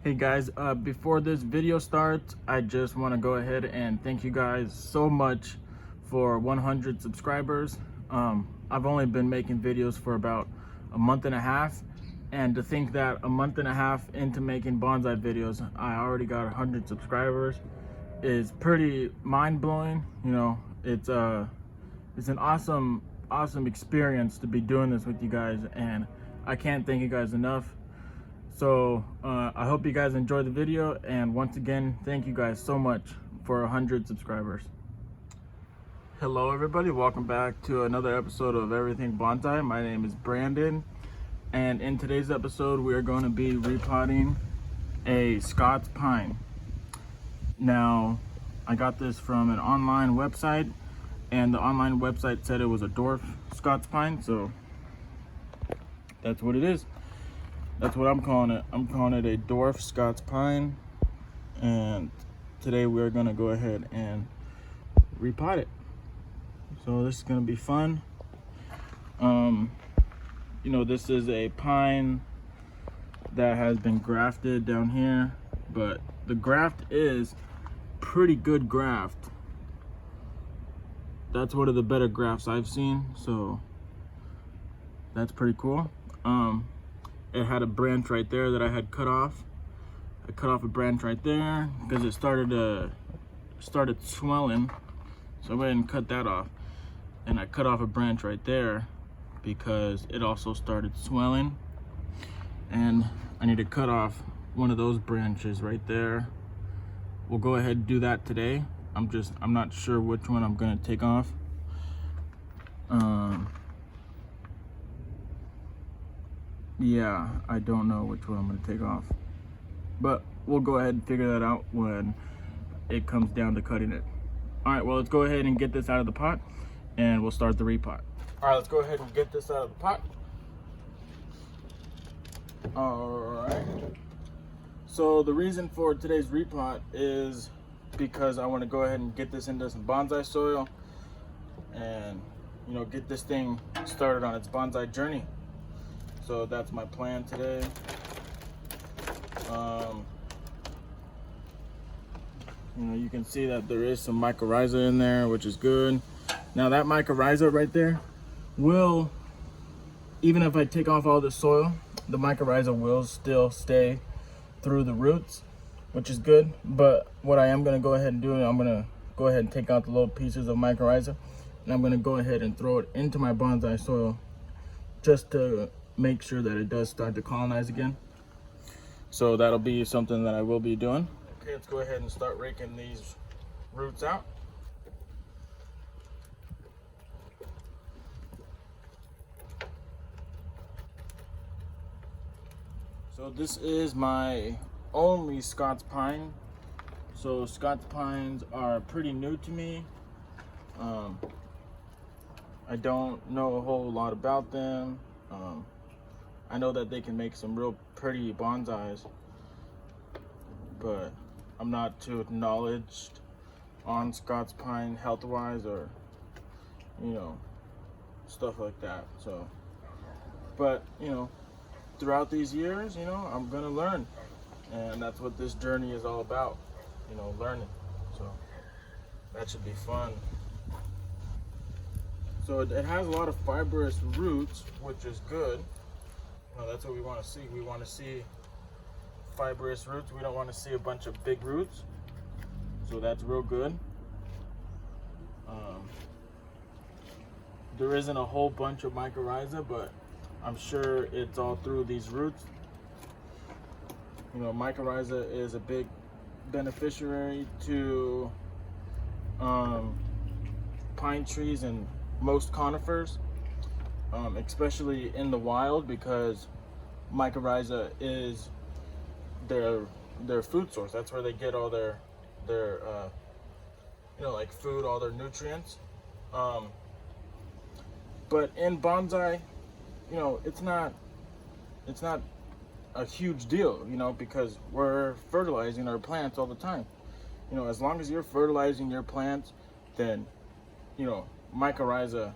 Hey guys, before this video starts, I just want to go ahead and thank you guys so much for 100 subscribers. I've only been making videos for about a month and a half, and to think that a month and a half into making bonsai videos, I already got 100 subscribers is pretty mind-blowing. You know, it's an awesome experience to be doing this with you guys, and I can't thank you guys enough. So I hope you guys enjoy the video, and once again, thank you guys so much for 100 subscribers. Hello everybody, welcome back to another episode of Everything Bonsai. My name is Brandon, and in today's episode we are going to be repotting a Scots pine. Now, I got this from an online website, and the online website said it was a dwarf Scots pine, so that's what it is. That's what I'm calling it. I'm calling it a dwarf Scots pine, and today we're gonna go ahead and repot it. So this is gonna be fun. You know, this is a pine that has been grafted down here, but the graft is pretty good graft. That's one of the better grafts I've seen, so that's pretty cool. It had a branch right there that I had cut off. I cut off a branch right there because it started swelling, so I went and cut that off. And I cut off a branch right there because it also started swelling, and I need to cut off one of those branches right there. We'll go ahead and do that today. I'm not sure which one I'm gonna take off. Yeah, I don't know which one I'm gonna take off, but we'll go ahead and figure that out when it comes down to cutting it. All right, well, let's go ahead and get this out of the pot, and we'll start the repot. All right, let's go ahead and get this out of the pot. All right. So the reason for today's repot is because I want to go ahead and get this into some bonsai soil, and you know, get this thing started on its bonsai journey. So that's my plan today. You know, you can see that there is some mycorrhiza in there, which is good. Now that mycorrhiza right there will, even if I take off all the soil, the mycorrhiza will still stay through the roots, which is good. But what I am gonna go ahead and do, I'm gonna go ahead and take out the little pieces of mycorrhiza, and I'm gonna go ahead and throw it into my bonsai soil just to make sure that it does start to colonize again. So that'll be something that I will be doing. Okay, let's go ahead and start raking these roots out. So this is my only Scots pine. So Scots pines are pretty new to me. I don't know a whole lot about them. I know that they can make some real pretty bonsais, but I'm not too knowledged on Scots pine health-wise, or you know, stuff like that. So, but you know, throughout these years, you know, I'm gonna learn, and that's what this journey is all about. You know, learning. So that should be fun. So it has a lot of fibrous roots, which is good. You know, that's what we want to see. We want to see fibrous roots. We don't want to see a bunch of big roots. So that's real good. There isn't a whole bunch of mycorrhiza, but I'm sure it's all through these roots. You know, mycorrhiza is a big beneficiary to pine trees and most conifers, especially in the wild, because mycorrhiza is their food source. That's where they get all their you know, like food, all their nutrients. But in bonsai, you know, it's not a huge deal, you know, because we're fertilizing our plants all the time. You know, as long as you're fertilizing your plants, then, you know, mycorrhiza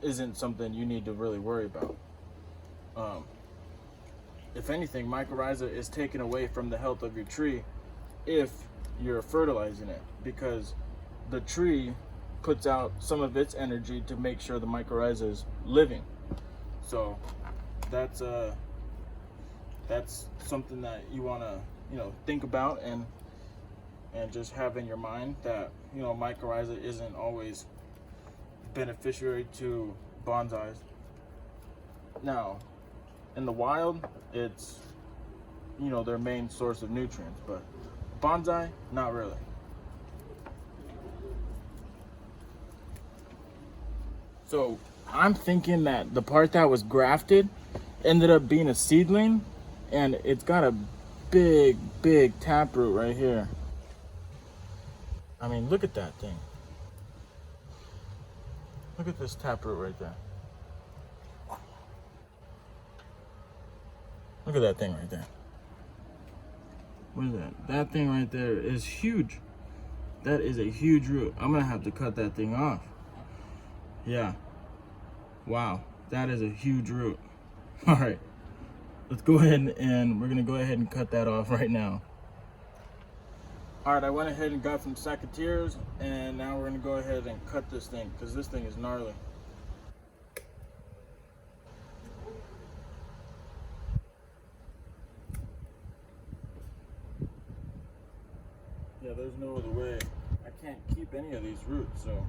isn't something you need to really worry about. if anything, mycorrhiza is taken away from the health of your tree if you're fertilizing it, because the tree puts out some of its energy to make sure the mycorrhiza is living. So that's something that you want to, you know, think about and just have in your mind, that, you know, mycorrhiza isn't always beneficiary to bonsais. Now, in the wild, it's, you know, their main source of nutrients, but bonsai, not really. So I'm thinking that the part that was grafted ended up being a seedling, and it's got a big taproot right here. I mean, look at that thing. Look at this taproot right there. Look at that thing right there. What is that? That thing right there is huge. That is a huge root. I'm gonna have to cut that thing off. Yeah. Wow, that is a huge root. All right, let's go ahead and we're gonna go ahead and cut that off right now. All right, I went ahead and got some secateurs, and now we're gonna go ahead and cut this thing, because this thing is gnarly. Yeah, there's no other way. I can't keep any of these roots, so.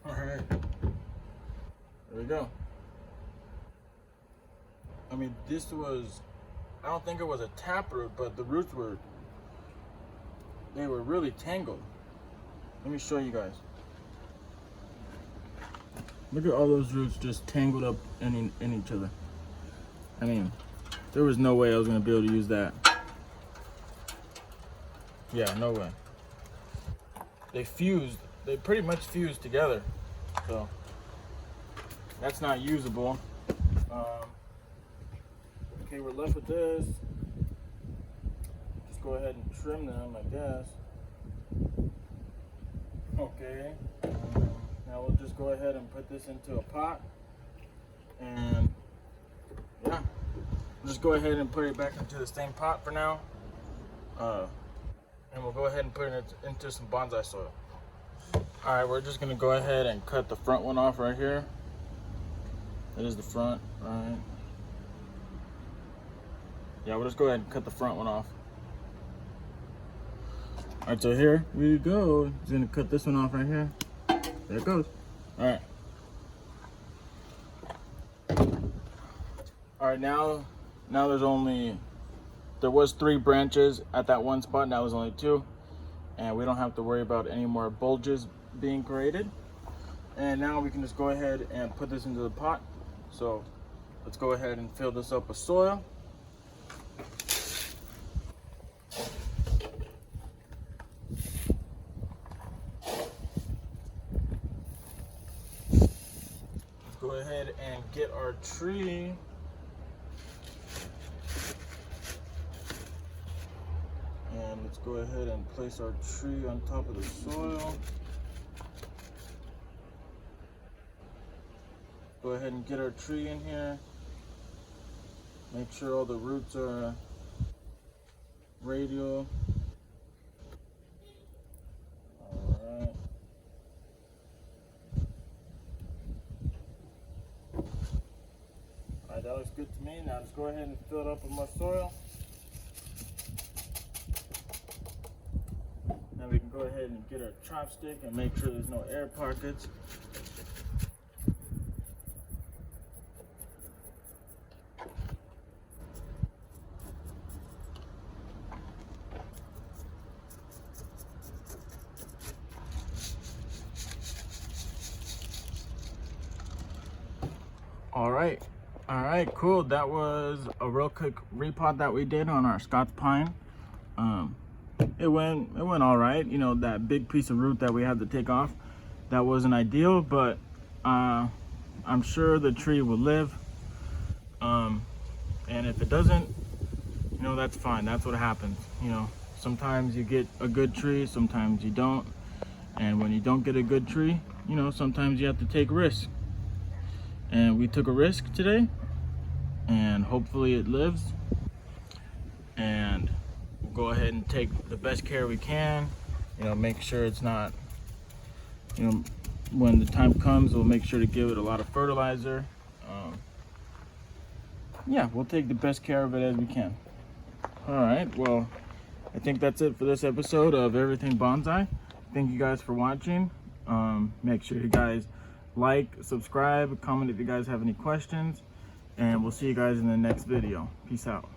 All right, there we go. I mean, this was, I don't think it was a taproot, but the roots were, they were really tangled. Let me show you guys. Look at all those roots just tangled up in each other. I mean, there was no way I was gonna be able to use that. Yeah, no way. They fused, they pretty much fused together. So, that's not usable. Okay, we're left with this. Just go ahead and trim them, I guess. Okay. Now we'll just go ahead and put this into a pot. And yeah, we'll just go ahead and put it back into the same pot for now. And we'll go ahead and put it into some bonsai soil. All right, we're just gonna go ahead and cut the front one off right here. That is the front, right? Yeah, we'll just go ahead and cut the front one off. All right, so here we go. Just gonna cut this one off right here. There it goes. All right. All right, now there was 3 branches at that one spot, now there's only 2. And we don't have to worry about any more bulges being created. And now we can just go ahead and put this into the pot. So let's go ahead and fill this up with soil. Let's go ahead and get our tree. And let's go ahead and place our tree on top of the soil. Go ahead and get our tree in here. Make sure all the roots are radial. Alright. Alright, that looks good to me. Now just go ahead and fill it up with my soil. Now we can go ahead and get our chopstick and make sure there's no air pockets. All right, cool. That was a real quick repot that we did on our Scots pine. It went all right. You know, that big piece of root that we had to take off, that wasn't ideal, but I'm sure the tree will live. And if it doesn't, you know, that's fine. That's what happens. You know, sometimes you get a good tree, sometimes you don't. And when you don't get a good tree, you know, sometimes you have to take risks. And we took a risk today, and hopefully it lives. And we'll go ahead and take the best care we can, you know, make sure it's not, you know, when the time comes, we'll make sure to give it a lot of fertilizer. Yeah, we'll take the best care of it as we can. All right, well, I think that's it for this episode of Everything Bonsai. Thank you guys for watching. Make sure you guys like, subscribe, comment if you guys have any questions, and we'll see you guys in the next video. Peace out.